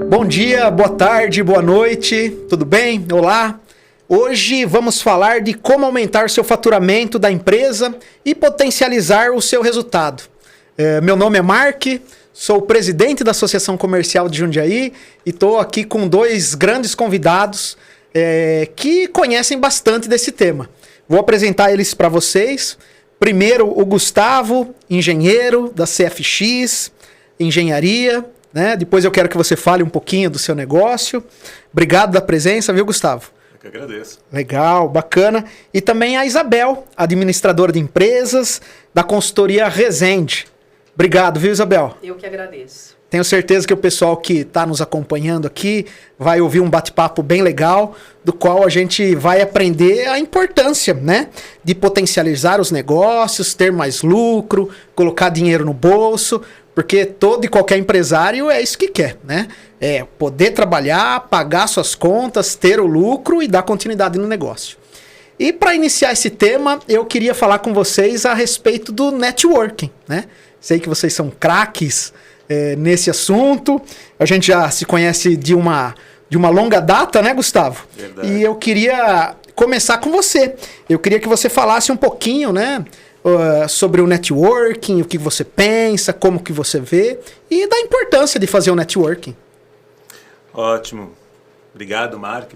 Bom dia, boa tarde, boa noite, tudo bem? Olá! Hoje vamos falar de como aumentar seu faturamento da empresa e potencializar o seu resultado. Meu nome é Mark, sou presidente da Associação Comercial de Jundiaí e estou aqui com dois grandes convidados que conhecem bastante desse tema. Vou apresentar eles para vocês. Primeiro, o Gustavo, engenheiro da CFX, engenharia, né? Depois eu quero que você fale um pouquinho do seu negócio. Obrigado da presença, viu, Gustavo? Eu que agradeço. Legal, bacana. E também a Isabel, administradora de empresas da consultoria Resende. Obrigado, viu, Isabel? Eu que agradeço. Tenho certeza que o pessoal que está nos acompanhando aqui vai ouvir um bate-papo bem legal, do qual a gente vai aprender a importância, né, de potencializar os negócios, ter mais lucro, colocar dinheiro no bolso, porque todo e qualquer empresário é isso que quer, né? É poder trabalhar, pagar suas contas, ter o lucro e dar continuidade no negócio. E para iniciar esse tema, eu queria falar com vocês a respeito do networking, né? Sei que vocês são craques nesse assunto. A gente já se conhece de uma longa data, né, Gustavo? Verdade. E eu queria começar com você. Eu queria que você falasse um pouquinho, né, sobre o networking, o que você pensa, como que você vê e da importância de fazer o networking. Ótimo. Obrigado, Mark,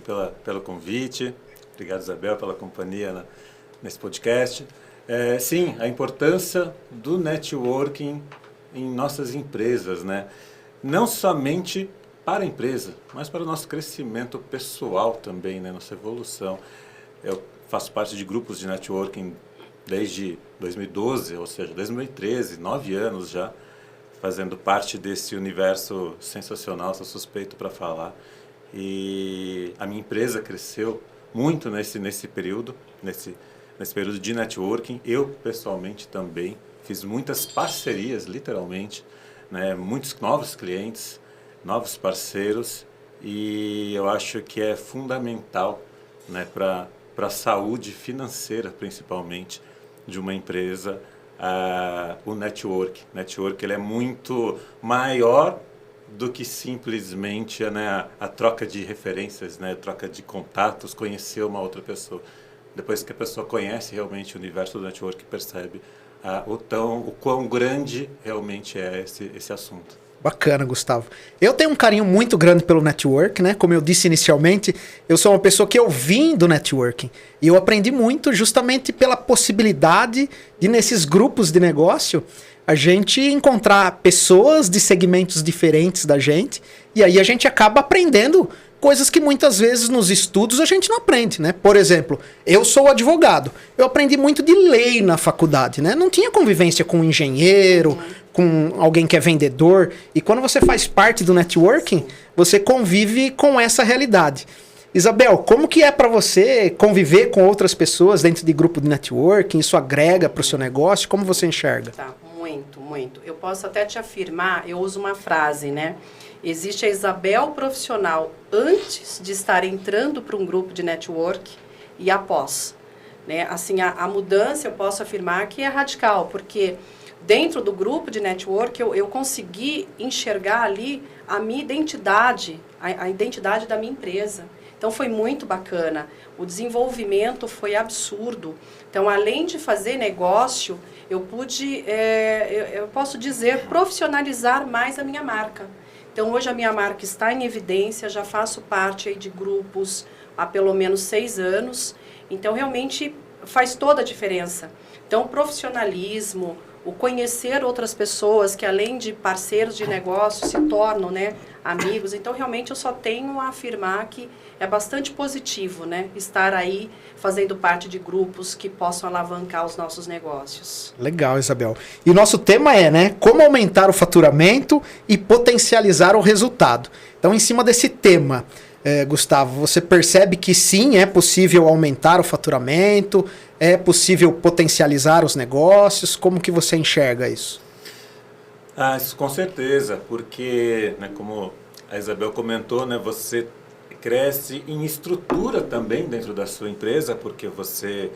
pelo convite. Obrigado, Isabel, pela companhia nesse podcast. Sim, a importância do networking em nossas empresas, né? Não somente para a empresa, mas para o nosso crescimento pessoal também, né? Nossa evolução. Eu faço parte de grupos de networking desde 2012, ou seja, 2013, 9 anos já, fazendo parte desse universo sensacional, sou suspeito para falar. E a minha empresa cresceu muito nesse período, nesse período de networking. Eu, pessoalmente, também fiz muitas parcerias, literalmente, né? Muitos novos clientes, novos parceiros, e eu acho que é fundamental, né, para a saúde financeira, principalmente, de uma empresa, o network. Network ele é muito maior do que simplesmente, né, a troca de referências, né, a troca de contatos, conhecer uma outra pessoa. Depois que a pessoa conhece realmente o universo do network, percebe o quão grande realmente é esse assunto. Bacana, Gustavo. Eu tenho um carinho muito grande pelo network, né? Como eu disse inicialmente, eu sou uma pessoa que eu vim do networking. E eu aprendi muito justamente pela possibilidade de, nesses grupos de negócio, a gente encontrar pessoas de segmentos diferentes da gente. E aí a gente acaba aprendendo coisas que muitas vezes nos estudos a gente não aprende, né? Por exemplo, eu sou advogado. Eu aprendi muito de lei na faculdade, né? Não tinha convivência com um engenheiro, com alguém que é vendedor. E quando você faz parte do networking, você convive com essa realidade. Isabel, como que é para você conviver com outras pessoas dentro de grupo de networking? Isso agrega para o seu negócio? Como você enxerga? Tá, muito, muito. Eu posso até te afirmar, eu uso uma frase, né? Existe a Isabel profissional antes de estar entrando para um grupo de network e após, né? Assim, a mudança eu posso afirmar que é radical, porque dentro do grupo de network eu consegui enxergar ali a minha identidade, a identidade da minha empresa. Então foi muito bacana, o desenvolvimento foi absurdo. Então, além de fazer negócio, eu pude, eu posso dizer, profissionalizar mais a minha marca. Então, hoje a minha marca está em evidência, já faço parte aí de grupos há pelo menos 6 anos. Então, realmente faz toda a diferença. Então, o profissionalismo, o conhecer outras pessoas que, além de parceiros de negócio, se tornam, né, amigos. Então, realmente, eu só tenho a afirmar que é bastante positivo, né, estar aí fazendo parte de grupos que possam alavancar os nossos negócios. Legal, Isabel. E o nosso tema é, né, como aumentar o faturamento e potencializar o resultado. Então, em cima desse tema, Gustavo, você percebe que sim, é possível aumentar o faturamento, é possível potencializar os negócios? Como que você enxerga isso? Isso com certeza, porque, né, como a Isabel comentou, né, você cresce em estrutura também dentro da sua empresa, porque você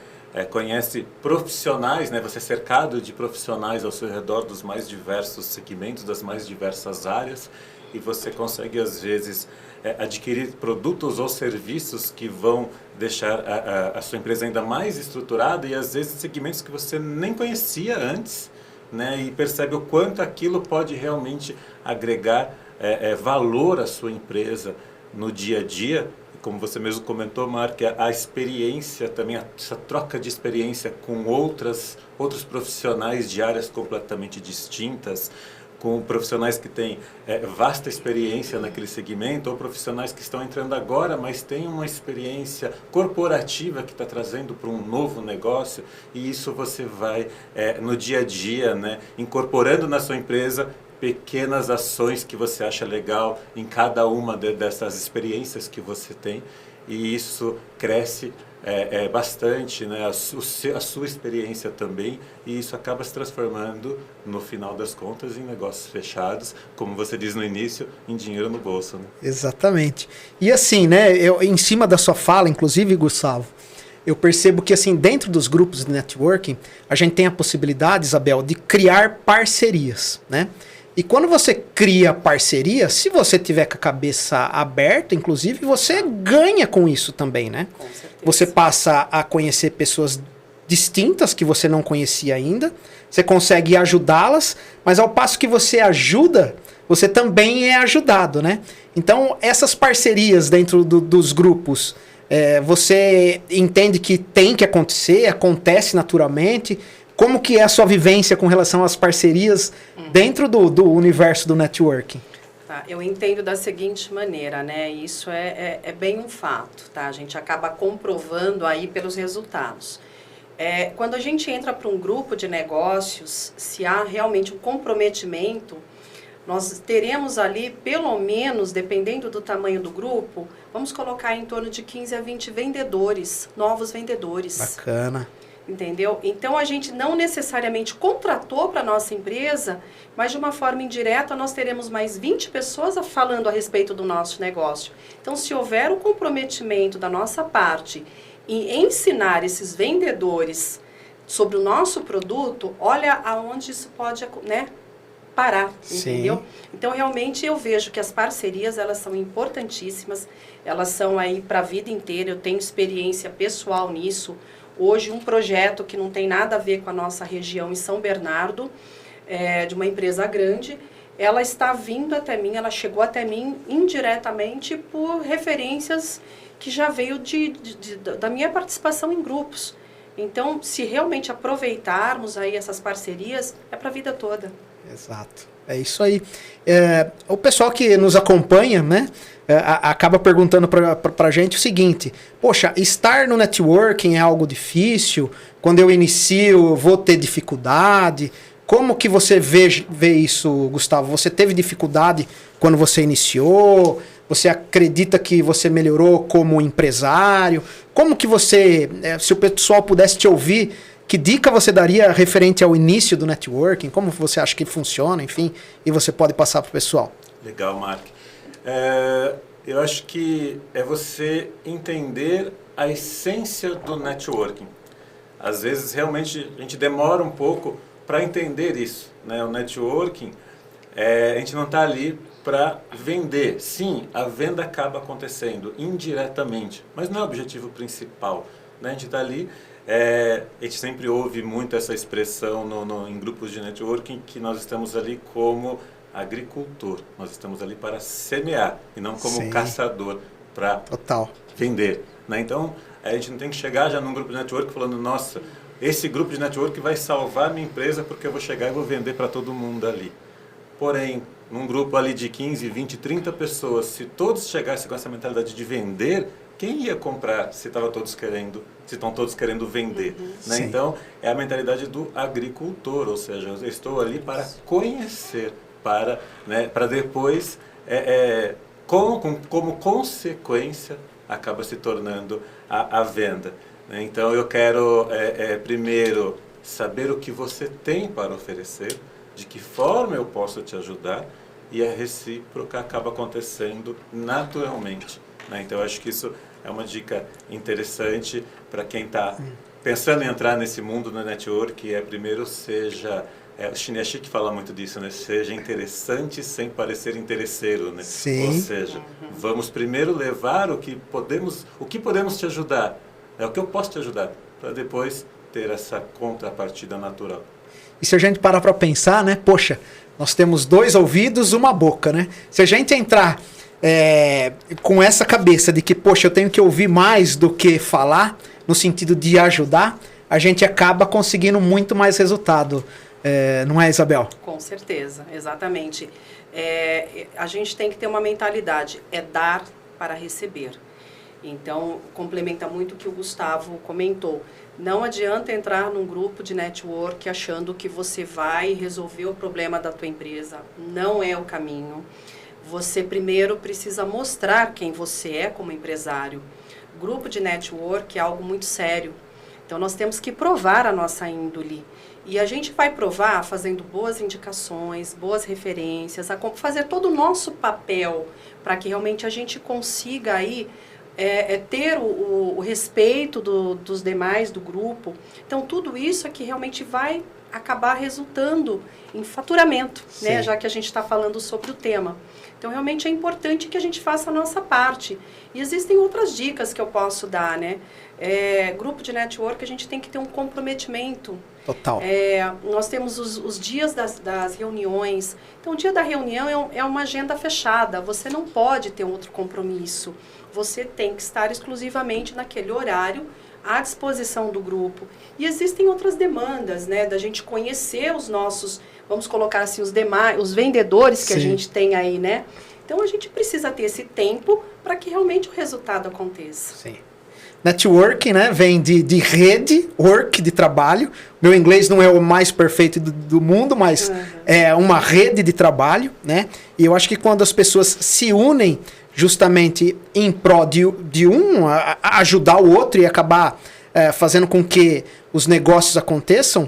conhece profissionais, né? Você é cercado de profissionais ao seu redor dos mais diversos segmentos, das mais diversas áreas, e você consegue, às vezes, adquirir produtos ou serviços que vão deixar a sua empresa ainda mais estruturada, e às vezes segmentos que você nem conhecia antes, né? E percebe o quanto aquilo pode realmente agregar valor à sua empresa no dia a dia. Como você mesmo comentou, Mark, a experiência também, essa troca de experiência com outros profissionais de áreas completamente distintas, com profissionais que têm vasta experiência naquele segmento, ou profissionais que estão entrando agora, mas têm uma experiência corporativa que está trazendo para um novo negócio, e isso você vai, no dia a dia, né, incorporando na sua empresa pequenas ações que você acha legal em cada uma dessas experiências que você tem, e isso cresce bastante, né, a sua experiência também, e isso acaba se transformando, no final das contas, em negócios fechados, como você diz no início, em dinheiro no bolso. Né? Exatamente. E assim, né, em cima da sua fala, inclusive, Gustavo, eu percebo que assim, dentro dos grupos de networking, a gente tem a possibilidade, Isabel, de criar parcerias, né? E quando você cria parceria, se você tiver com a cabeça aberta, inclusive, você ganha com isso também, né? Com certeza. Você passa a conhecer pessoas distintas que você não conhecia ainda, você consegue ajudá-las, mas ao passo que você ajuda, você também é ajudado, né? Então, essas parcerias dentro dos grupos, você entende que tem que acontecer, acontece naturalmente. Como que é a sua vivência com relação às parcerias dentro do universo do networking? Tá, eu entendo da seguinte maneira, né? Isso é bem um fato, tá? A gente acaba comprovando aí pelos resultados. Quando a gente entra para um grupo de negócios, se há realmente um comprometimento, nós teremos ali, pelo menos, dependendo do tamanho do grupo, vamos colocar em torno de 15 a 20 vendedores, novos vendedores. Bacana. Entendeu? Então, a gente não necessariamente contratou para a nossa empresa, mas de uma forma indireta nós teremos mais 20 pessoas falando a respeito do nosso negócio. Então, se houver o comprometimento da nossa parte em ensinar esses vendedores sobre o nosso produto, olha aonde isso pode, né, parar, entendeu? Sim. Então, realmente, eu vejo que as parcerias, elas são importantíssimas, elas são aí para a vida inteira, eu tenho experiência pessoal nisso. Hoje, um projeto que não tem nada a ver com a nossa região em São Bernardo, de uma empresa grande, ela está vindo até mim, ela chegou até mim indiretamente por referências que já veio da minha participação em grupos. Então, se realmente aproveitarmos aí essas parcerias, é para a vida toda. Exato. É isso aí. O pessoal que nos acompanha, né, acaba perguntando para a gente o seguinte: poxa, estar no networking é algo difícil? Quando eu inicio, eu vou ter dificuldade? Como que você vê isso, Gustavo? Você teve dificuldade quando você iniciou? Você acredita que você melhorou como empresário? Como que você, se o pessoal pudesse te ouvir, que dica você daria referente ao início do networking? Como você acha que funciona, enfim, e você pode passar para o pessoal? Legal, Mark. Eu acho que é você entender a essência do networking. Às vezes, realmente, a gente demora um pouco para entender isso, né? O networking, a gente não está ali para vender. Sim, a venda acaba acontecendo indiretamente, mas não é o objetivo principal, né? A gente está ali... a gente sempre ouve muito essa expressão em grupos de networking, que nós estamos ali como agricultor, nós estamos ali para semear e não como Sim. caçador para vender, né? Então, a gente não tem que chegar já num grupo de networking falando: nossa, esse grupo de networking vai salvar a minha empresa porque eu vou chegar e vou vender para todo mundo ali. Porém, num grupo ali de 15, 20, 30 pessoas, se todos chegassem com essa mentalidade de vender, quem ia comprar se estão todos querendo vender? Né? Então, é a mentalidade do agricultor, ou seja, eu estou ali para conhecer, para depois, como consequência, acaba se tornando a venda. Né? Então, eu quero, primeiro, saber o que você tem para oferecer, de que forma eu posso te ajudar, e a recíproca acaba acontecendo naturalmente. Né? Então, eu acho que isso é uma dica interessante para quem está pensando em entrar nesse mundo do network, primeiro seja... o Chinês Chique fala muito disso, né? Seja interessante sem parecer interesseiro, né? Sim. Ou seja, vamos primeiro levar o que podemos te ajudar, o que eu posso te ajudar, para depois ter essa contrapartida natural. E se a gente parar para pensar, né? Poxa, nós temos 2 ouvidos, uma boca, né? Se a gente entrar com essa cabeça de que, poxa, eu tenho que ouvir mais do que falar, no sentido de ajudar, a gente acaba conseguindo muito mais resultado. Não é, Isabel? Com certeza, exatamente. A gente tem que ter uma mentalidade, dar para receber. Então, complementa muito o que o Gustavo comentou. Não adianta entrar num grupo de network achando que você vai resolver o problema da tua empresa. Não é o caminho. Você primeiro precisa mostrar quem você é como empresário. Grupo de network é algo muito sério. Então, nós temos que provar a nossa índole. E a gente vai provar fazendo boas indicações, boas referências, fazer todo o nosso papel para que realmente a gente consiga aí ter o respeito dos demais do grupo. Então, tudo isso é que realmente vai acabar resultando em faturamento, né? Já que a gente está falando sobre o tema. Então, realmente é importante que a gente faça a nossa parte. E existem outras dicas que eu posso dar, né? Grupo de network, a gente tem que ter um comprometimento. Total. Nós temos os dias das reuniões. Então, o dia da reunião é uma agenda fechada. Você não pode ter um outro compromisso. Você tem que estar exclusivamente naquele horário à disposição do grupo. E existem outras demandas, né? Da gente conhecer os nossos, vamos colocar assim, os vendedores que a gente tem aí, né? Então, a gente precisa ter esse tempo para que realmente o resultado aconteça. Sim. Networking, né, vem de rede, work, de trabalho. Meu inglês não é o mais perfeito do mundo, mas é uma rede de trabalho, né? E eu acho que quando as pessoas se unem justamente em prol de um ajudar o outro e acabar fazendo com que os negócios aconteçam,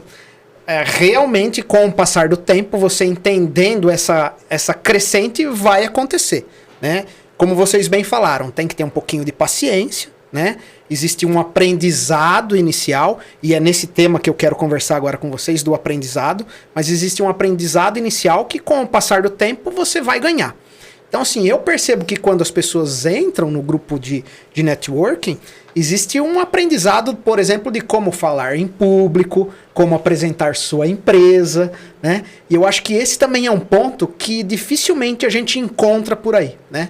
realmente com o passar do tempo, você entendendo essa crescente, vai acontecer, né? Como vocês bem falaram, tem que ter um pouquinho de paciência, né? Existe um aprendizado inicial, e é nesse tema que eu quero conversar agora com vocês, do aprendizado, mas existe um aprendizado inicial que com o passar do tempo você vai ganhar. Então, assim, eu percebo que quando as pessoas entram no grupo de networking, existe um aprendizado, por exemplo, de como falar em público, como apresentar sua empresa, né? E eu acho que esse também é um ponto que dificilmente a gente encontra por aí, né?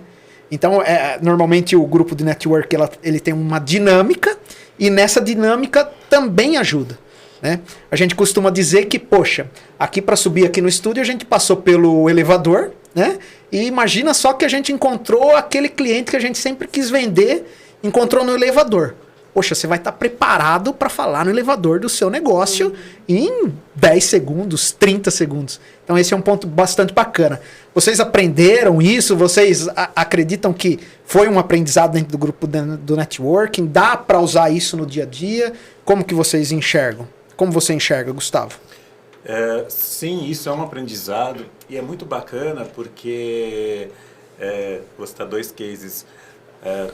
Então, normalmente o grupo de network ele tem uma dinâmica, e nessa dinâmica também ajuda, né? A gente costuma dizer que, poxa, aqui para subir aqui no estúdio a gente passou pelo elevador, né? E imagina só que a gente encontrou aquele cliente que a gente sempre quis vender, encontrou no elevador. Poxa, você vai estar preparado para falar no elevador do seu negócio em 10 segundos, 30 segundos. Então esse é um ponto bastante bacana. Vocês aprenderam isso? Vocês acreditam que foi um aprendizado dentro do grupo do networking? Dá para usar isso no dia a dia? Como que vocês enxergam? Como você enxerga, Gustavo? Sim, isso é um aprendizado e é muito bacana porque, vou citar 2 cases,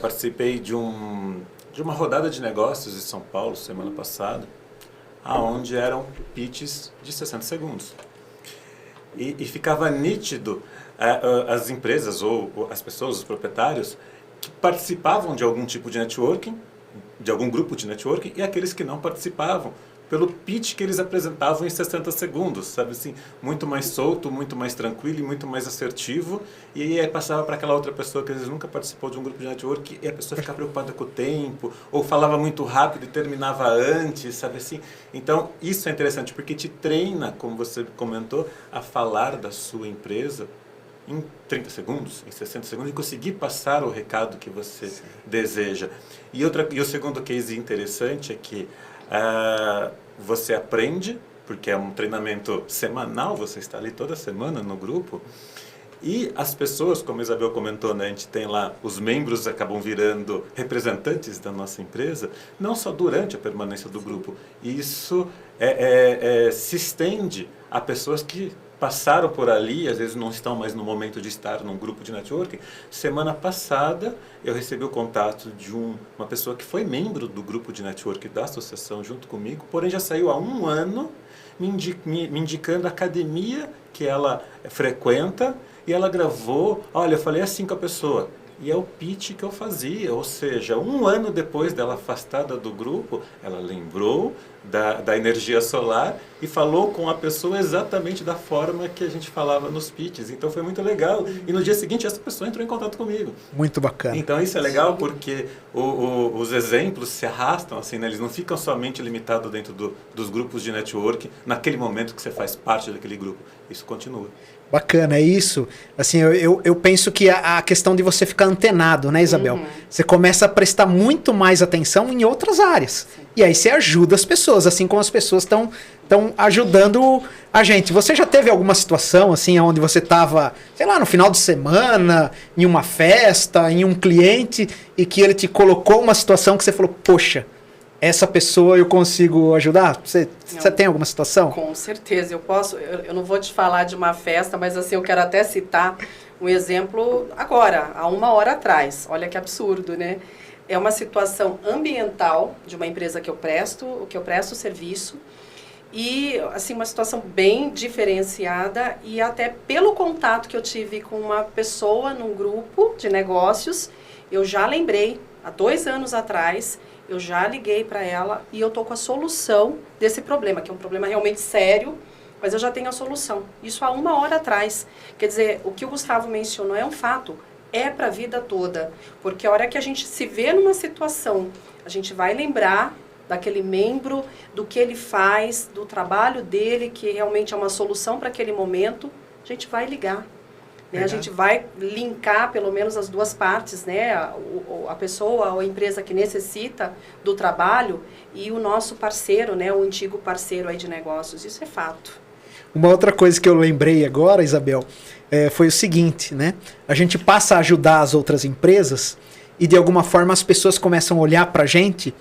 participei de uma rodada de negócios em São Paulo semana passada, aonde eram pitches de 60 segundos. E ficava nítido as empresas ou as pessoas, os proprietários, que participavam de algum tipo de networking, de algum grupo de networking, e aqueles que não participavam, pelo pitch que eles apresentavam em 60 segundos, sabe assim, muito mais solto, muito mais tranquilo e muito mais assertivo, e aí passava para aquela outra pessoa que às vezes nunca participou de um grupo de network, e a pessoa ficava preocupada com o tempo, ou falava muito rápido e terminava antes, sabe assim. Então, isso é interessante, porque te treina, como você comentou, a falar da sua empresa em 30 segundos, em 60 segundos, e conseguir passar o recado que você deseja. E o segundo case interessante é que você aprende, porque é um treinamento semanal, você está ali toda semana no grupo, E as pessoas, como a Isabel comentou, né, a gente tem lá, os membros acabam virando representantes da nossa empresa, não só durante a permanência do grupo. Isso se estende a pessoas que passaram por ali, às vezes não estão mais no momento de estar num grupo de networking. Semana passada, eu recebi o contato de uma pessoa que foi membro do grupo de networking da associação junto comigo, porém já saiu há um ano me indicando a academia que ela frequenta, e ela gravou, olha, eu falei assim com a pessoa, e é o pitch que eu fazia, ou seja, um ano depois dela afastada do grupo, ela lembrou da energia solar e falou com a pessoa exatamente da forma que a gente falava nos pitches. Então foi muito legal. E no dia seguinte essa pessoa entrou em contato comigo. Muito bacana. Então isso é legal porque os exemplos se arrastam, assim, né? Eles não ficam somente limitados dentro dos grupos de network, naquele momento que você faz parte daquele grupo. Isso continua. Bacana, é isso. Assim, eu penso que a questão de você ficar antenado, né, Isabel? Você começa a prestar muito mais atenção em outras áreas. Sim. E aí você ajuda as pessoas, assim como as pessoas estão ajudando a gente. Você já teve alguma situação, assim, onde você estava, sei lá, no final de semana, em uma festa, em um cliente, e que ele te colocou uma situação que você falou, poxa, essa pessoa eu consigo ajudar? Você tem alguma situação? Com certeza, eu não vou te falar de uma festa, mas assim, eu quero até citar um exemplo agora, há 1 hora atrás. Olha que absurdo, né? É uma situação ambiental de uma empresa que eu presto serviço, e assim, uma situação bem diferenciada, e até pelo contato que eu tive com uma pessoa num grupo de negócios, eu já lembrei, há 2 anos atrás, eu já liguei para ela e eu estou com a solução desse problema, que é um problema realmente sério, mas eu já tenho a solução. Isso há 1 hora atrás. Quer dizer, o que o Gustavo mencionou é um fato, é para a vida toda. Porque a hora que a gente se vê numa situação, a gente vai lembrar daquele membro, do que ele faz, do trabalho dele, que realmente é uma solução para aquele momento, a gente vai ligar. Né? A gente vai linkar pelo menos as duas partes, né? A pessoa ou a empresa que necessita do trabalho e o nosso parceiro, né? O antigo parceiro aí de negócios. Isso é fato. Uma outra coisa que eu lembrei agora, Isabel, foi o seguinte, né? A gente passa a ajudar as outras empresas e de alguma forma as pessoas começam a olhar pra gente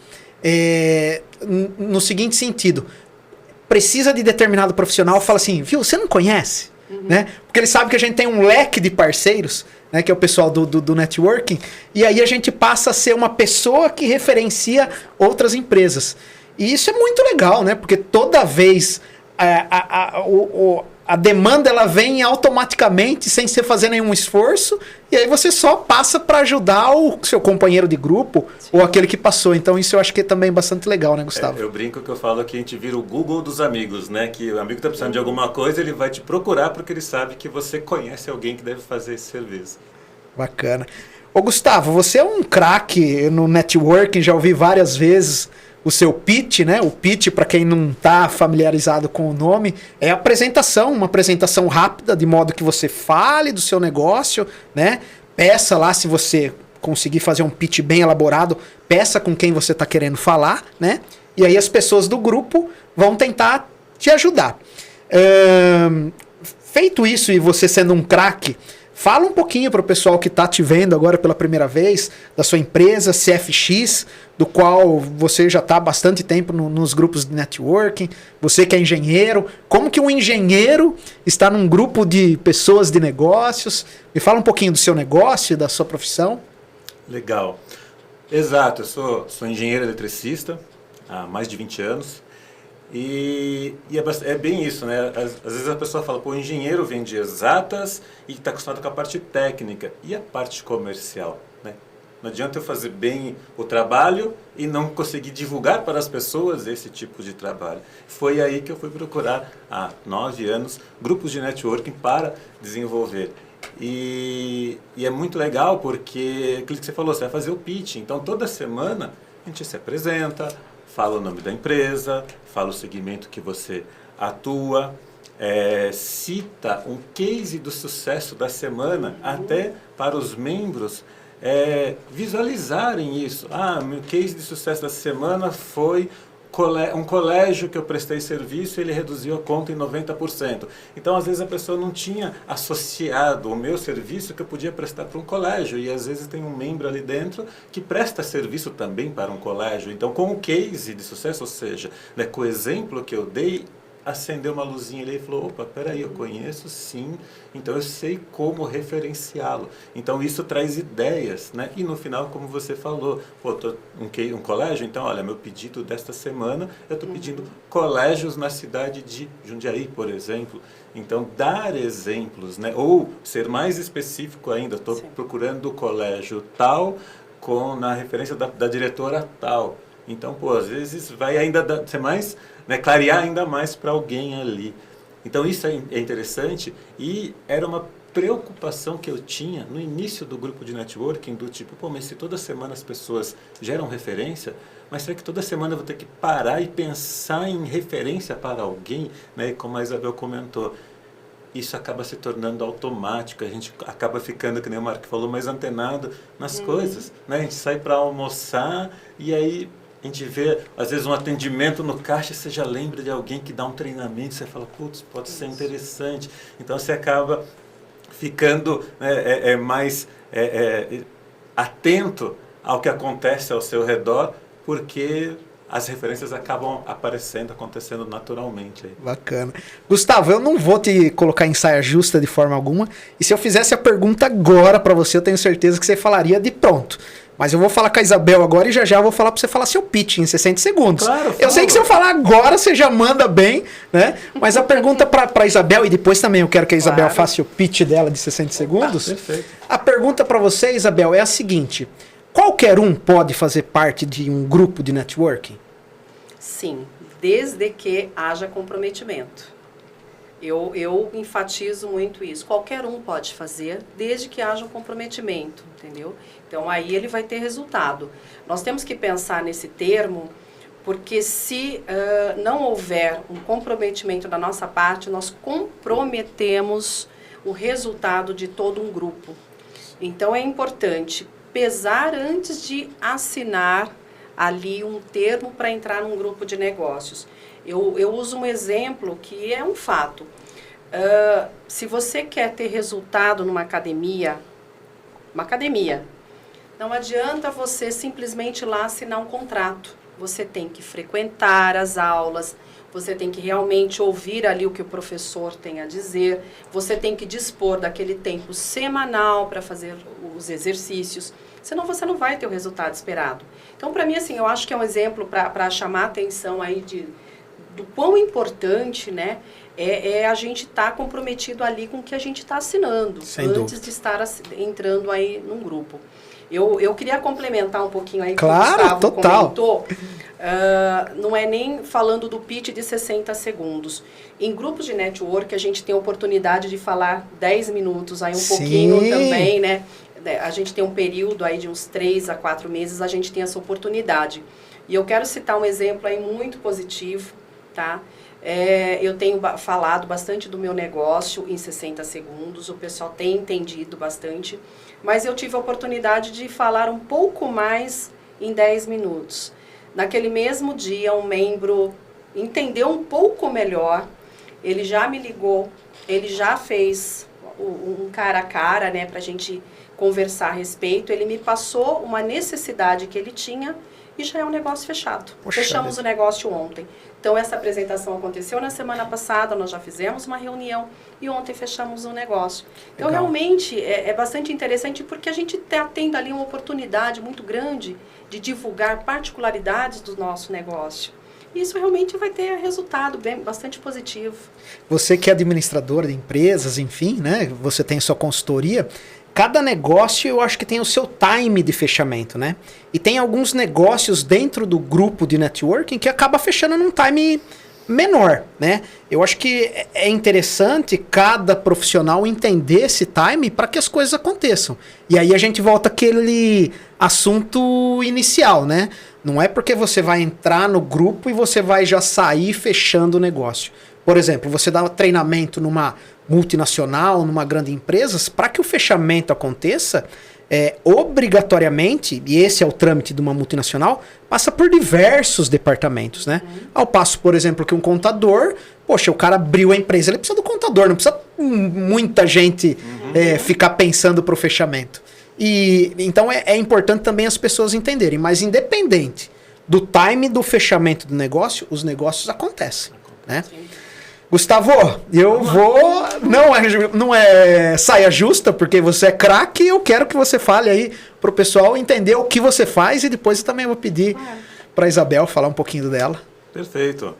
no seguinte sentido. Precisa de determinado profissional, fala assim, viu, você não conhece? Né? Porque ele sabe que a gente tem um leque de parceiros, né, que é o pessoal do networking, e aí a gente passa a ser uma pessoa que referencia outras empresas. E isso é muito legal, né? Porque toda vez a demanda ela vem automaticamente, sem você fazer nenhum esforço, e aí você só passa para ajudar o seu companheiro de grupo, sim, ou aquele que passou. Então isso eu acho que é também bastante legal, né, Gustavo? Eu brinco que eu falo que a gente vira o Google dos amigos, né? Que o amigo está precisando de alguma coisa, ele vai te procurar porque ele sabe que você conhece alguém que deve fazer esse serviço. Bacana. Ô Gustavo, você é um craque no networking, já ouvi várias vezes o seu pitch, né? O pitch, para quem não está familiarizado com o nome, é apresentação, uma apresentação rápida, de modo que você fale do seu negócio, né? Peça lá, se você conseguir fazer um pitch bem elaborado, peça com quem você está querendo falar, né? E aí as pessoas do grupo vão tentar te ajudar. Feito isso e você sendo um craque, fala um pouquinho para o pessoal que está te vendo agora pela primeira vez, da sua empresa, CFX, do qual você já está há bastante tempo nos grupos de networking, você que é engenheiro, como que um engenheiro está num grupo de pessoas de negócios? Me fala um pouquinho do seu negócio e da sua profissão. Legal. Exato, eu sou engenheiro eletricista há mais de 20 anos. E é bem isso, né? Às vezes a pessoa fala, pô, o engenheiro vem de exatas e está acostumado com a parte técnica. E a parte comercial, né? Não adianta eu fazer bem o trabalho e não conseguir divulgar para as pessoas esse tipo de trabalho. Foi aí que eu fui procurar, há 9 anos, grupos de networking para desenvolver. E é muito legal porque, aquilo que você falou, você vai fazer o pitch. Então, toda semana a gente se apresenta, fala o nome da empresa, fala o segmento que você atua, cita um case do sucesso da semana, até para os membros visualizarem isso. Ah, meu case de sucesso da semana foi um colégio que eu prestei serviço, ele reduziu a conta em 90%. Então, às vezes, a pessoa não tinha associado o meu serviço que eu podia prestar para um colégio. E, às vezes, tem um membro ali dentro que presta serviço também para um colégio. Então, com o case de sucesso, ou seja, né, com o exemplo que eu dei, acendeu uma luzinha ali e falou, opa, peraí, eu conheço sim, então eu sei como referenciá-lo. Então isso traz ideias, né? E no final, como você falou, pô, um colégio, então olha, meu pedido desta semana, eu estou pedindo colégios na cidade de Jundiaí, por exemplo. Então dar exemplos, né? Ou ser mais específico ainda, estou procurando o colégio tal, na referência da diretora tal. Então, pô, às vezes vai ainda ser mais, né, clarear ainda mais para alguém ali. Então, isso é interessante e era uma preocupação que eu tinha no início do grupo de networking, do tipo, pô, mas se toda semana as pessoas geram referência, mas será que toda semana eu vou ter que parar e pensar em referência para alguém? Né? E como a Isabel comentou, isso acaba se tornando automático, a gente acaba ficando, que nem o Marco falou, mais antenado nas coisas. Né? A gente sai para almoçar e aí a gente vê, às vezes, um atendimento no caixa, você já lembra de alguém que dá um treinamento, você fala, putz, pode ser interessante. Então, você acaba ficando mais atento ao que acontece ao seu redor, porque as referências acabam acontecendo naturalmente. Aí. Bacana. Gustavo, eu não vou te colocar em saia justa de forma alguma, e se eu fizesse a pergunta agora para você, eu tenho certeza que você falaria de pronto. Mas eu vou falar com a Isabel agora e já vou falar para você falar seu pitch em 60 segundos. Claro, eu sei que se eu falar agora, você já manda bem, né? Mas a pergunta para a Isabel, e depois também eu quero que a Isabel faça o pitch dela de 60 segundos. Perfeito. A pergunta para você, Isabel, é a seguinte. Qualquer um pode fazer parte de um grupo de networking? Sim, desde que haja comprometimento. Eu enfatizo muito isso. Qualquer um pode fazer, desde que haja um comprometimento, entendeu? Então, aí ele vai ter resultado. Nós temos que pensar nesse termo, porque se não houver um comprometimento da nossa parte, nós comprometemos o resultado de todo um grupo. Então, é importante pesar antes de assinar ali um termo para entrar num grupo de negócios. Eu uso um exemplo que é um fato. Se você quer ter resultado numa academia, não adianta você simplesmente ir lá assinar um contrato. Você tem que frequentar as aulas, você tem que realmente ouvir ali o que o professor tem a dizer, você tem que dispor daquele tempo semanal para fazer os exercícios, senão você não vai ter o resultado esperado. Então, para mim, assim, eu acho que é um exemplo para chamar a atenção aí do quão importante, né, é a gente estar comprometido ali com o que a gente está assinando, antes de estar entrando aí num grupo. Eu queria complementar um pouquinho aí, claro, que o Gustavo total. comentou, não é nem falando do pitch de 60 segundos. Em grupos de network, a gente tem a oportunidade de falar 10 minutos, aí um pouquinho também, né? A gente tem um período aí de uns 3 a 4 meses, a gente tem essa oportunidade. E eu quero citar um exemplo aí muito positivo, tá? Eu tenho falado bastante do meu negócio em 60 segundos, o pessoal tem entendido bastante, mas eu tive a oportunidade de falar um pouco mais em 10 minutos. Naquele mesmo dia, um membro entendeu um pouco melhor, ele já me ligou, ele já fez um cara a cara, né, pra gente conversar a respeito, ele me passou uma necessidade que ele tinha e já é um negócio fechado. Poxa, fechamos o negócio ontem. Então, essa apresentação aconteceu na semana passada, nós já fizemos uma reunião e ontem fechamos um negócio. Então, legal. Realmente, é bastante interessante porque a gente está tendo ali uma oportunidade muito grande de divulgar particularidades do nosso negócio. E isso realmente vai ter resultado bastante positivo. Você que é administrador de empresas, enfim, né? Você tem sua consultoria. Cada negócio, eu acho que tem o seu time de fechamento, né? E tem alguns negócios dentro do grupo de networking que acaba fechando num time menor, né? Eu acho que é interessante cada profissional entender esse time para que as coisas aconteçam. E aí a gente volta àquele assunto inicial, né? Não é porque você vai entrar no grupo e você vai já sair fechando o negócio. Por exemplo, você dá um treinamento numa multinacional, numa grande empresa, para que o fechamento aconteça, obrigatoriamente, e esse é o trâmite de uma multinacional, passa por diversos departamentos, né? Ao passo, por exemplo, que um contador, poxa, o cara abriu a empresa, ele precisa do contador, não precisa muita gente ficar pensando para o fechamento. E então é importante também as pessoas entenderem, mas independente do time do fechamento do negócio, os negócios acontecem, né? Gustavo, eu vou... Não é saia justa, porque você é craque, eu quero que você fale aí pro pessoal entender o que você faz e depois eu também vou pedir para Isabel falar um pouquinho dela. Perfeito.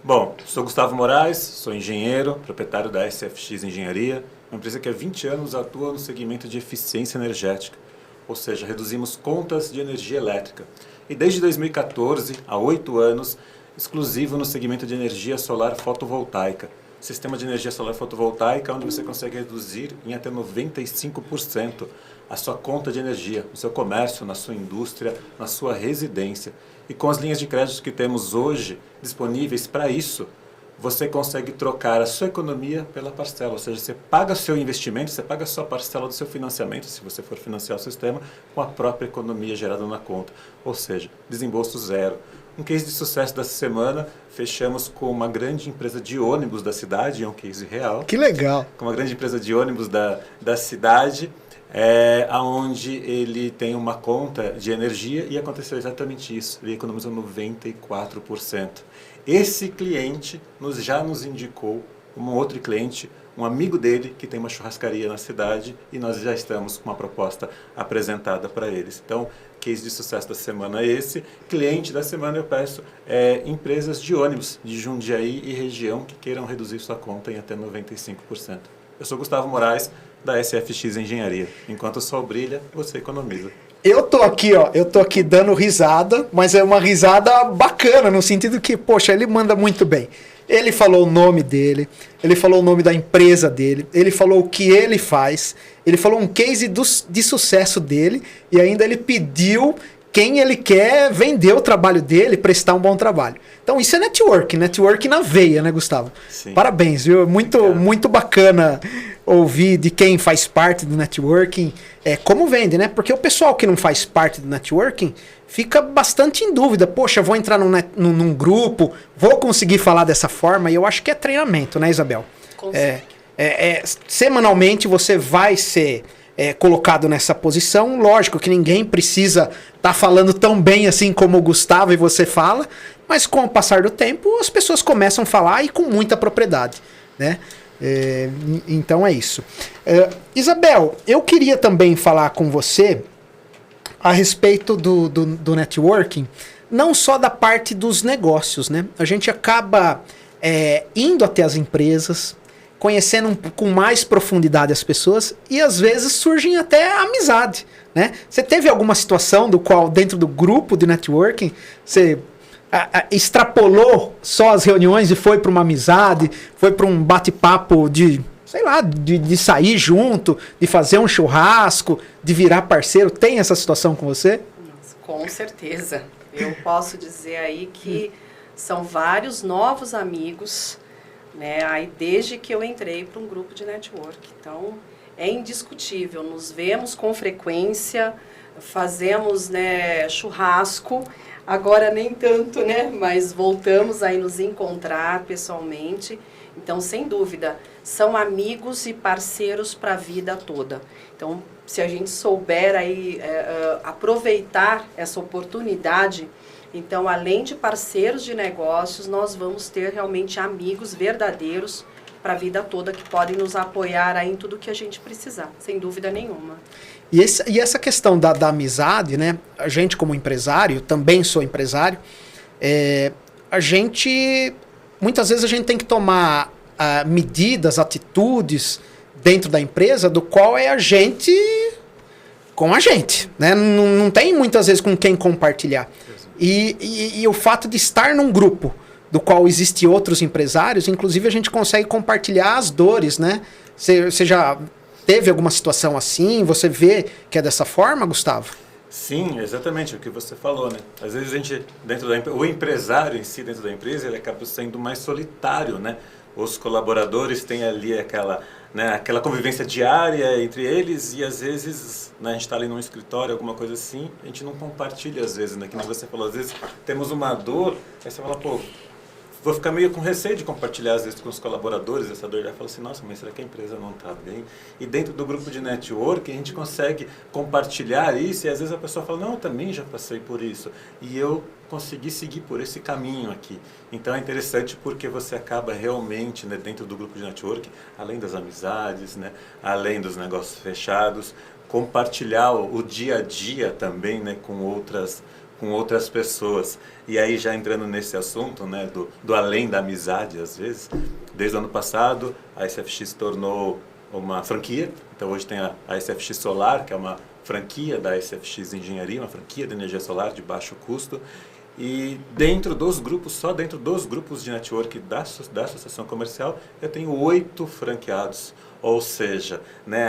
Bom, sou Gustavo Moraes, sou engenheiro, proprietário da SFX Engenharia, uma empresa que há 20 anos atua no segmento de eficiência energética, ou seja, reduzimos contas de energia elétrica. E desde 2014, há 8 anos, exclusivo no segmento de energia solar fotovoltaica. Sistema de energia solar fotovoltaica onde você consegue reduzir em até 95% a sua conta de energia, no seu comércio, na sua indústria, na sua residência. E com as linhas de crédito que temos hoje disponíveis para isso, você consegue trocar a sua economia pela parcela, ou seja, você paga o seu investimento, você paga a sua parcela do seu financiamento, se você for financiar o sistema, com a própria economia gerada na conta, ou seja, desembolso zero. Um case de sucesso dessa semana, fechamos com uma grande empresa de ônibus da cidade, é um case real. Que legal! Com uma grande empresa de ônibus da cidade, onde ele tem uma conta de energia e aconteceu exatamente isso, ele economizou 94%. Esse cliente já nos indicou um outro cliente, um amigo dele que tem uma churrascaria na cidade e nós já estamos com uma proposta apresentada para eles. Então, case de sucesso da semana é esse. Cliente da semana eu peço empresas de ônibus de Jundiaí e região que queiram reduzir sua conta em até 95%. Eu sou Gustavo Moraes, da SFX Engenharia. Enquanto o sol brilha, você economiza. Eu tô aqui dando risada, mas é uma risada bacana, no sentido que, poxa, ele manda muito bem. Ele falou o nome dele, ele falou o nome da empresa dele, ele falou o que ele faz, ele falou um case de sucesso dele e ainda ele pediu quem ele quer vender o trabalho dele, prestar um bom trabalho. Então isso é network na veia, né, Gustavo? Sim. Parabéns, viu? Muito bacana ouvir de quem faz parte do networking, como vende, né? Porque o pessoal que não faz parte do networking fica bastante em dúvida. Poxa, vou entrar num grupo, vou conseguir falar dessa forma, e eu acho que é treinamento, né, Isabel? Semanalmente você vai ser colocado nessa posição. Lógico que ninguém precisa estar falando tão bem assim como o Gustavo e você fala, mas com o passar do tempo as pessoas começam a falar e com muita propriedade, né? Então é isso. Isabel, eu queria também falar com você a respeito do networking, não só da parte dos negócios, né? A gente acaba indo até as empresas, conhecendo com mais profundidade as pessoas e às vezes surgem até amizade, né? Você teve alguma situação do qual dentro do grupo de networking você extrapolou só as reuniões e foi para uma amizade, foi para um bate-papo de, sei lá, de sair junto, de fazer um churrasco, de virar parceiro? Tem essa situação com você? Com certeza. Eu posso dizer aí que são vários novos amigos, né, aí desde que eu entrei para um grupo de network. Então, é indiscutível, nos vemos com frequência, fazemos, né, churrasco, agora nem tanto, né, mas voltamos aí nos encontrar pessoalmente. Então, sem dúvida, são amigos e parceiros para a vida toda. Então, se a gente souber aí aproveitar essa oportunidade, então, além de parceiros de negócios, nós vamos ter realmente amigos verdadeiros para a vida toda que podem nos apoiar aí em tudo que a gente precisar, sem dúvida nenhuma. E essa questão da amizade, né? A gente como empresário, também sou empresário, muitas vezes a gente tem que tomar medidas, atitudes dentro da empresa do qual é a gente com a gente, né? Não tem muitas vezes com quem compartilhar. E o fato de estar num grupo do qual existem outros empresários, inclusive a gente consegue compartilhar as dores, né? Você já teve alguma situação assim? Você vê que é dessa forma, Gustavo? Sim, exatamente o que você falou, né? Às vezes a gente, o empresário em si, dentro da empresa, ele acaba sendo mais solitário, né? os colaboradores têm ali aquela, né, aquela convivência diária entre eles e às vezes, né, a gente está ali num escritório, alguma coisa assim, a gente não compartilha às vezes, né, que nem você falou, às vezes temos uma dor, aí você fala, pô, vou ficar meio com receio de compartilhar às vezes com os colaboradores essa dor. Já falo assim, nossa, mas será que a empresa não está bem? E dentro do grupo de network a gente consegue compartilhar isso e às vezes a pessoa fala, não, eu também já passei por isso. E eu consegui seguir por esse caminho aqui. Então é interessante porque você acaba realmente, né, dentro do grupo de network, além das amizades, né, além dos negócios fechados, compartilhar o dia a dia também, né, com outras pessoas. E aí já entrando nesse assunto, né, do além da amizade, às vezes, desde o ano passado a SFX se tornou uma franquia, então hoje tem a SFX Solar, que é uma franquia da SFX Engenharia, uma franquia de energia solar de baixo custo, e dentro dos grupos, só dentro dos grupos de network da associação comercial, eu tenho 8 franqueados. Ou seja, né,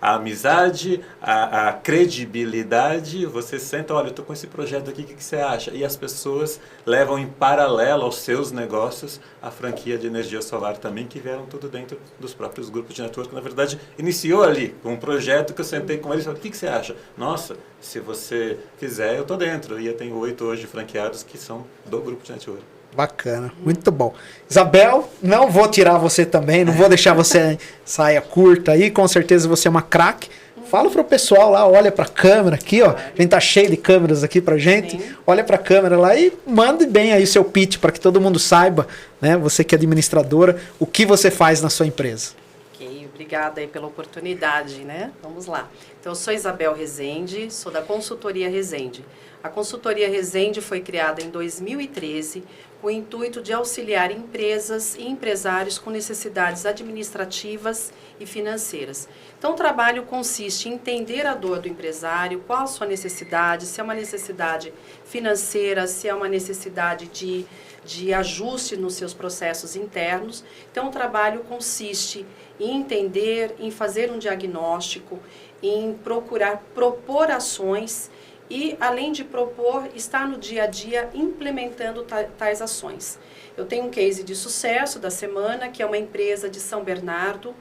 a amizade, a credibilidade, você senta, olha, eu estou com esse projeto aqui, o que você acha? E as pessoas levam em paralelo aos seus negócios a franquia de energia solar também, que vieram tudo dentro dos próprios grupos de network. Na verdade, iniciou ali com um projeto que eu sentei com eles e falei, o que você acha? Nossa, se você quiser, eu estou dentro. E eu tenho 8 hoje franqueados que são do grupo de network. Bacana, muito bom. Isabel, não vou tirar você também, não vou deixar você saia curta aí, com certeza você é uma craque. Fala pro pessoal lá, olha pra câmera aqui, ó. A gente tá cheio de câmeras aqui pra gente. Sim. Olha pra câmera lá e mande bem aí o seu pitch para que todo mundo saiba, né? Você que é administradora, o que você faz na sua empresa. Ok, obrigada aí pela oportunidade, né? Vamos lá. Então, eu sou Isabel Rezende, sou da Consultoria Rezende. A Consultoria Rezende foi criada em 2013 com o intuito de auxiliar empresas e empresários com necessidades administrativas e financeiras. Então, o trabalho consiste em entender a dor do empresário, qual a sua necessidade, se é uma necessidade financeira, se é uma necessidade de ajuste nos seus processos internos. Então, o trabalho consiste em entender, em fazer um diagnóstico, em propor ações e, além de propor, estar no dia a dia implementando tais ações. Eu tenho um case de sucesso da semana, que é uma empresa de São Bernardo,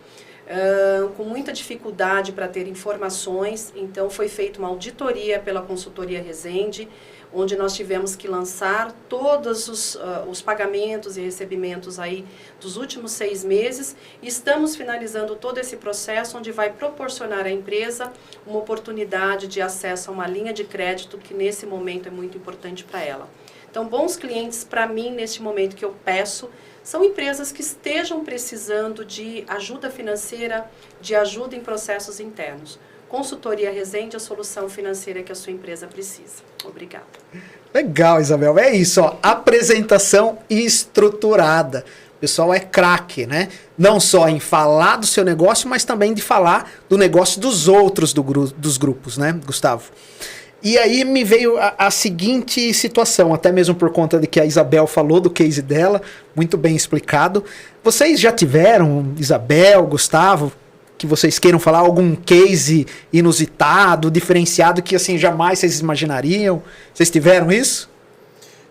com muita dificuldade para ter informações, então foi feita uma auditoria pela Consultoria Rezende, onde nós tivemos que lançar todos os pagamentos e recebimentos aí dos últimos 6 meses. Estamos finalizando todo esse processo, onde vai proporcionar à empresa uma oportunidade de acesso a uma linha de crédito, que nesse momento é muito importante para ela. Então, bons clientes para mim, neste momento que eu peço, são empresas que estejam precisando de ajuda financeira, de ajuda em processos internos. Consultoria Rezende, a solução financeira que a sua empresa precisa. Obrigada. Legal, Isabel. É isso, ó. Apresentação estruturada. O pessoal é craque, né? Não só em falar do seu negócio, mas também de falar do negócio dos outros dos grupos, né, Gustavo? E aí me veio a seguinte situação, até mesmo por conta de que a Isabel falou do case dela, muito bem explicado. Vocês já tiveram, Isabel, Gustavo, que vocês queiram falar algum case inusitado, diferenciado, que assim jamais vocês imaginariam? Vocês tiveram isso?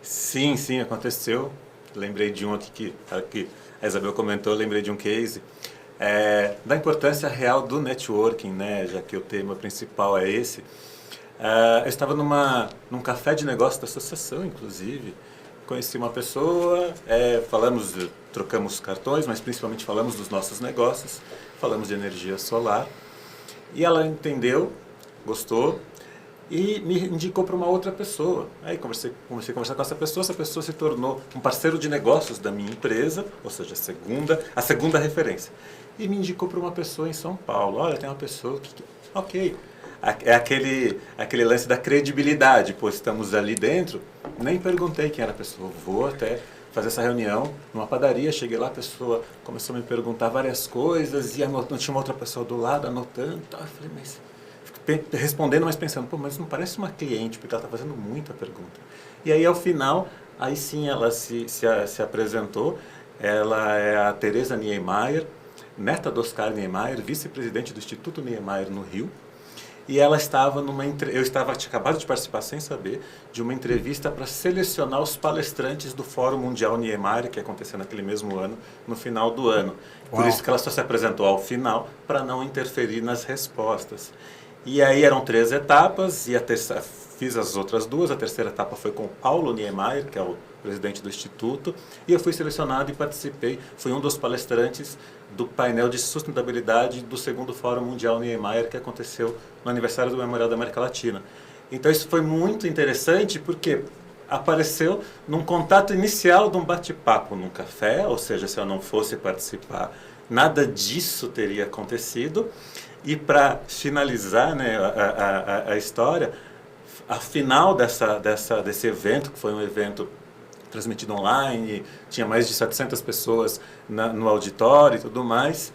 Sim, aconteceu. Lembrei de um aqui que a Isabel comentou, lembrei de um case da importância real do networking, né? Já que o tema principal é esse. Eu estava num café de negócio da associação, inclusive. Conheci uma pessoa, trocamos cartões, mas principalmente falamos dos nossos negócios, falamos de energia solar. E ela entendeu, gostou e me indicou para uma outra pessoa. Aí comecei a conversar com essa pessoa se tornou um parceiro de negócios da minha empresa, ou seja, a segunda referência. E me indicou para uma pessoa em São Paulo. Olha, tem uma pessoa que... Ok. É aquele lance da credibilidade, pois estamos ali dentro, nem perguntei quem era a pessoa, vou até fazer essa reunião numa padaria, cheguei lá, a pessoa começou a me perguntar várias coisas, e tinha uma outra pessoa do lado anotando, eu falei, mas... respondendo, mas pensando, pô, mas não parece uma cliente, porque ela está fazendo muita pergunta. E aí, ao final, aí sim ela se apresentou, ela é a Tereza Niemeyer, neta do Oscar Niemeyer, vice-presidente do Instituto Niemeyer no Rio. e ela estava tinha acabado de participar sem saber de uma entrevista para selecionar os palestrantes do Fórum Mundial Niemeyer, que aconteceu naquele mesmo ano, no final do ano. Por isso que ela só se apresentou ao final, para não interferir nas respostas. E aí eram 3 etapas, e fiz as outras 2, a terceira etapa foi com o Paulo Niemeyer, que é o presidente do Instituto, e eu fui selecionado e participei, fui um dos palestrantes do painel de sustentabilidade do 2º Fórum Mundial Niemeyer, que aconteceu no aniversário do Memorial da América Latina. Então isso foi muito interessante, porque apareceu num contato inicial de um bate-papo num café, ou seja, se eu não fosse participar, nada disso teria acontecido. E para finalizar, né, a história, a final desse evento, que foi um evento transmitido online, tinha mais de 700 pessoas no auditório e tudo mais,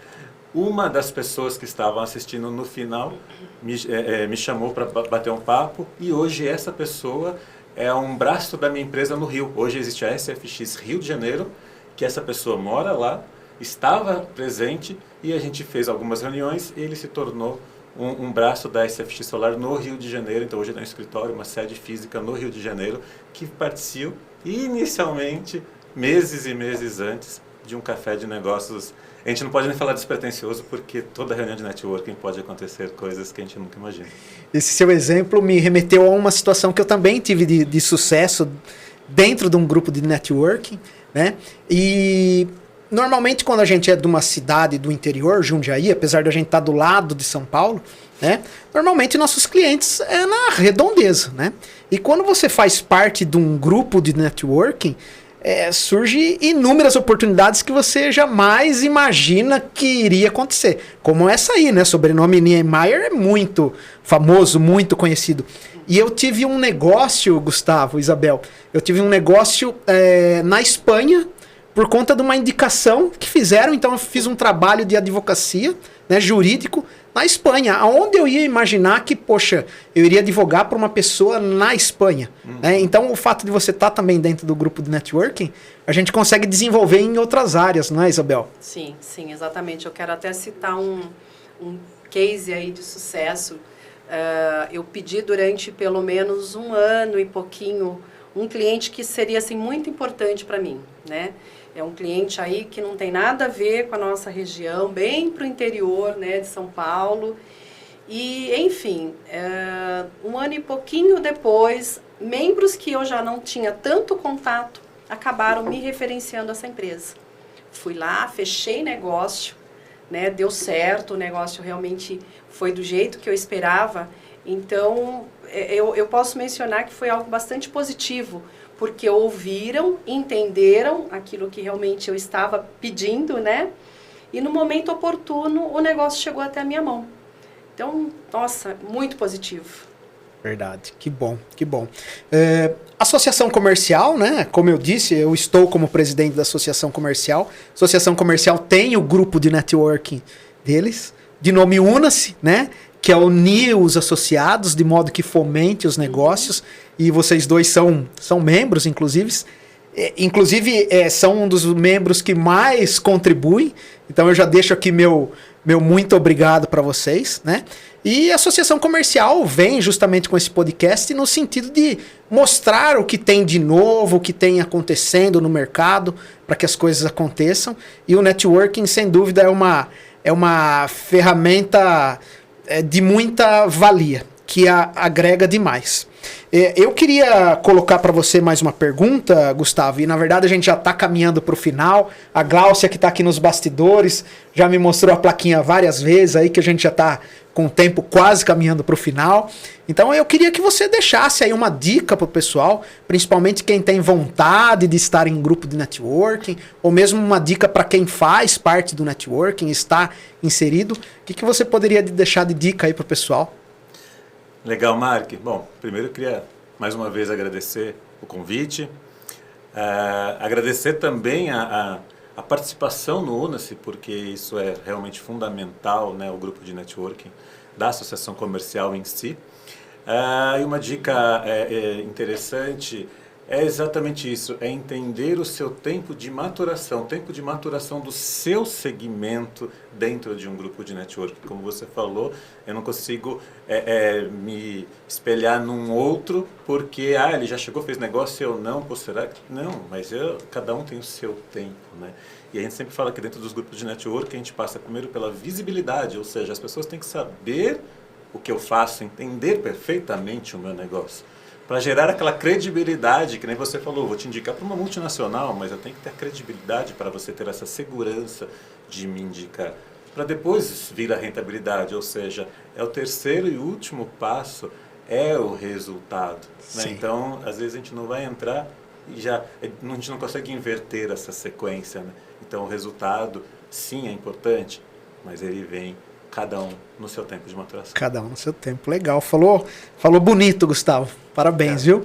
uma das pessoas que estavam assistindo no final me chamou para bater um papo, e hoje essa pessoa é um braço da minha empresa no Rio. Hoje existe a SFX Rio de Janeiro, que essa pessoa mora lá, estava presente, e a gente fez algumas reuniões e ele se tornou um braço da SFX Solar no Rio de Janeiro. Então hoje tem um escritório, uma sede física no Rio de Janeiro, que partiu inicialmente, meses e meses antes, de um café de negócios. A gente não pode nem falar despretensioso, porque toda reunião de networking pode acontecer coisas que a gente nunca imagina. Esse seu exemplo me remeteu a uma situação que eu também tive de sucesso dentro de um grupo de networking, né? E normalmente quando a gente é de uma cidade do interior, Jundiaí, apesar de a gente estar do lado de São Paulo, né? Normalmente nossos clientes é na redondeza, né? E quando você faz parte de um grupo de networking, surge inúmeras oportunidades que você jamais imagina que iria acontecer. Como essa aí, né? Sobrenome Niemeyer é muito famoso, muito conhecido. E eu tive um negócio, Gustavo, Isabel, eu tive um negócio na Espanha, por conta de uma indicação que fizeram. Então eu fiz um trabalho de advocacia, né, jurídico na Espanha, onde eu ia imaginar que, poxa, eu iria advogar para uma pessoa na Espanha. Né? Então o fato de você estar também dentro do grupo de networking, a gente consegue desenvolver em outras áreas, não é, Isabel? Sim, sim, exatamente. Eu quero até citar um case aí de sucesso. Eu pedi durante pelo menos 1 ano e pouquinho um cliente que seria assim, muito importante para mim, né? É um cliente aí que não tem nada a ver com a nossa região, bem para o interior, né, de São Paulo. E, enfim, 1 ano e pouquinho depois, membros que eu já não tinha tanto contato acabaram me referenciando a essa empresa. Fui lá, fechei negócio, né, deu certo, o negócio realmente foi do jeito que eu esperava. Então, eu posso mencionar que foi algo bastante positivo, porque ouviram, entenderam aquilo que realmente eu estava pedindo, né? E no momento oportuno, o negócio chegou até a minha mão. Então, nossa, muito positivo. Verdade, que bom, que bom. Associação comercial, né? Como eu disse, eu estou como presidente da associação comercial. Associação comercial tem o grupo de networking deles, de nome Una-se, né? Que é unir os associados de modo que fomente os negócios. E vocês dois são membros, inclusive. São um dos membros que mais contribuem. Então eu já deixo aqui meu muito obrigado para vocês, né? E a associação comercial vem justamente com esse podcast no sentido de mostrar o que tem de novo, o que tem acontecendo no mercado, para que as coisas aconteçam. E o networking, sem dúvida, é uma ferramenta de muita valia, que agrega demais. Eu queria colocar para você mais uma pergunta, Gustavo, e na verdade a gente já está caminhando para o final. A Gláucia, que está aqui nos bastidores, já me mostrou a plaquinha várias vezes aí, que a gente já está com o tempo quase caminhando para o final. Então eu queria que você deixasse aí uma dica para o pessoal, principalmente quem tem vontade de estar em grupo de networking, ou mesmo uma dica para quem faz parte do networking, está inserido. O que você poderia deixar de dica aí para o pessoal? Legal, Mark. Bom, primeiro eu queria mais uma vez agradecer o convite, agradecer também a participação no Una-se, porque isso é realmente fundamental, né, o grupo de networking da associação comercial em si. E uma dica interessante É exatamente isso, é entender o seu tempo de maturação do seu segmento dentro de um grupo de network. Como você falou, eu não consigo me espelhar num outro porque ele já chegou, fez negócio, eu não, pô, será que... Não, mas cada um tem o seu tempo, né? E a gente sempre fala que dentro dos grupos de network a gente passa primeiro pela visibilidade, ou seja, as pessoas têm que saber o que eu faço, entender perfeitamente o meu negócio. Para gerar aquela credibilidade, que nem você falou, vou te indicar para uma multinacional, mas eu tenho que ter credibilidade para você ter essa segurança de me indicar. Para depois vir a rentabilidade, ou seja, é o terceiro e último passo, é o resultado. Né? Então, às vezes a gente não vai entrar e a gente não consegue inverter essa sequência. Né? Então, o resultado, sim, é importante, mas ele vem cada um no seu tempo de maturação. Cada um no seu tempo. Legal. Falou bonito, Gustavo. Parabéns, viu?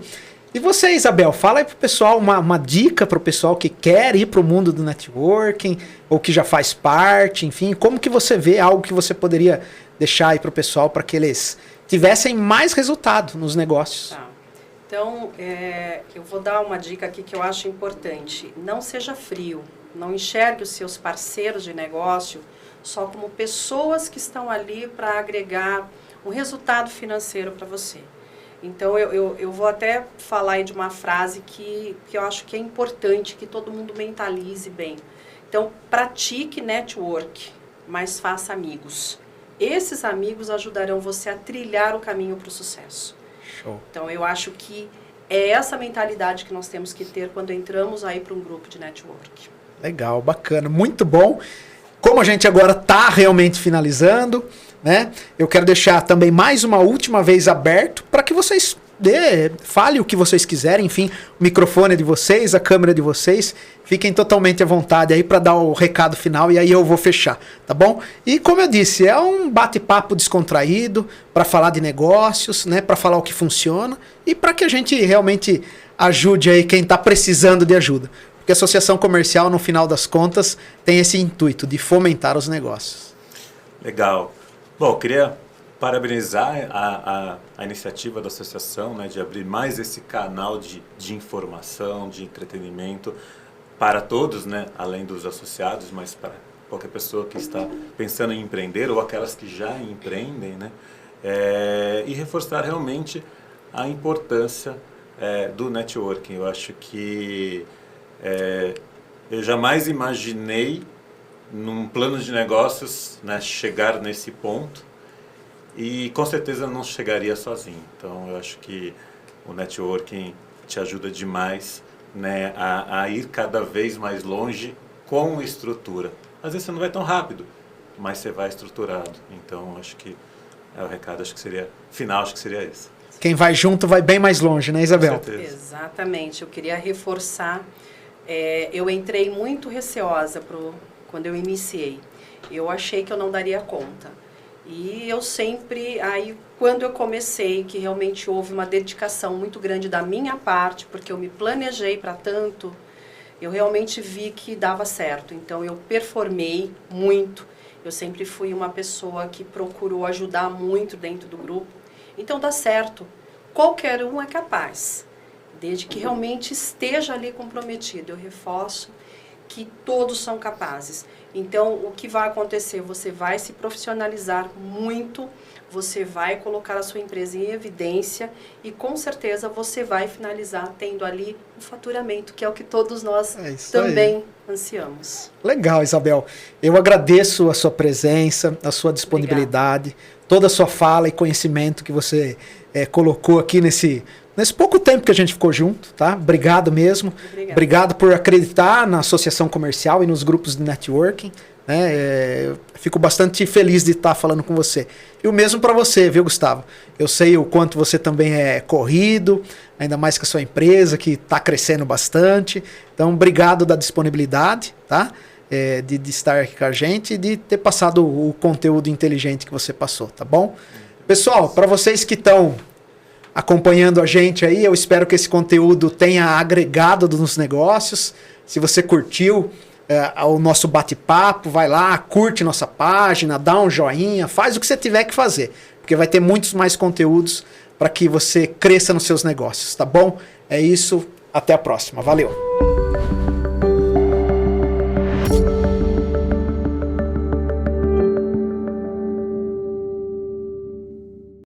E você, Isabel, fala aí pro pessoal uma dica pro pessoal que quer ir pro mundo do networking, ou que já faz parte, enfim, como que você vê algo que você poderia deixar aí pro pessoal para que eles tivessem mais resultado nos negócios? Tá. Então, eu vou dar uma dica aqui que eu acho importante. Não seja frio, não enxergue os seus parceiros de negócio só como pessoas que estão ali para agregar um resultado financeiro para você. Então, eu vou até falar aí de uma frase que eu acho que é importante que todo mundo mentalize bem. Então, pratique network, mas faça amigos. Esses amigos ajudarão você a trilhar o caminho para o sucesso. Show. Então, eu acho que é essa mentalidade que nós temos que ter quando entramos aí para um grupo de network. Legal, bacana, muito bom. Como a gente agora está realmente finalizando, né? Eu quero deixar também mais uma última vez aberto para que vocês falem o que vocês quiserem, enfim, o microfone é de vocês, a câmera é de vocês, fiquem totalmente à vontade aí para dar o recado final e aí eu vou fechar, tá bom? E como eu disse, é um bate-papo descontraído para falar de negócios, né? Para falar o que funciona e para que a gente realmente ajude aí quem está precisando de ajuda. Porque a associação comercial, no final das contas, tem esse intuito de fomentar os negócios. Legal. Bom, queria parabenizar a iniciativa da associação, né, de abrir mais esse canal de informação, de entretenimento para todos, né, além dos associados, mas para qualquer pessoa que está pensando em empreender ou aquelas que já empreendem, né, e reforçar realmente a importância do networking. Eu acho que eu jamais imaginei, num plano de negócios, né, chegar nesse ponto e com certeza não chegaria sozinho. Então, eu acho que o networking te ajuda demais, né, a ir cada vez mais longe com estrutura. Às vezes você não vai tão rápido, mas você vai estruturado. Então, acho que é o recado, acho que seria final, acho que seria esse. Quem vai junto vai bem mais longe, né, Isabel? Com certeza. Exatamente. Eu queria reforçar. Eu entrei muito receosa quando eu iniciei. Eu achei que eu não daria conta. E eu sempre, aí quando eu comecei, que realmente houve uma dedicação muito grande da minha parte, porque eu me planejei para tanto, eu realmente vi que dava certo. Então eu performei muito. Eu sempre fui uma pessoa que procurou ajudar muito dentro do grupo. Então dá certo. Qualquer um é capaz, desde que realmente esteja ali comprometido. Eu reforço que todos são capazes. Então, o que vai acontecer? Você vai se profissionalizar muito, você vai colocar a sua empresa em evidência e, com certeza, você vai finalizar tendo ali um faturamento, que é o que todos nós também ansiamos. Legal, Isabel. Eu agradeço a sua presença, a sua disponibilidade, Obrigada. Toda a sua fala e conhecimento que você colocou aqui nesse pouco tempo que a gente ficou junto, tá? Obrigado mesmo. Obrigado por acreditar na associação comercial e nos grupos de networking. Né? Fico bastante feliz de estar falando com você. E o mesmo para você, viu, Gustavo? Eu sei o quanto você também é corrido, ainda mais com a sua empresa, que está crescendo bastante. Então, obrigado da disponibilidade, tá? De estar aqui com a gente e de ter passado o conteúdo inteligente que você passou, tá bom? Pessoal, para vocês que estão acompanhando a gente aí, eu espero que esse conteúdo tenha agregado nos negócios. Se você curtiu o nosso bate-papo, vai lá, curte nossa página, dá um joinha, faz o que você tiver que fazer, porque vai ter muitos mais conteúdos para que você cresça nos seus negócios, tá bom? É isso, Até a próxima. Valeu!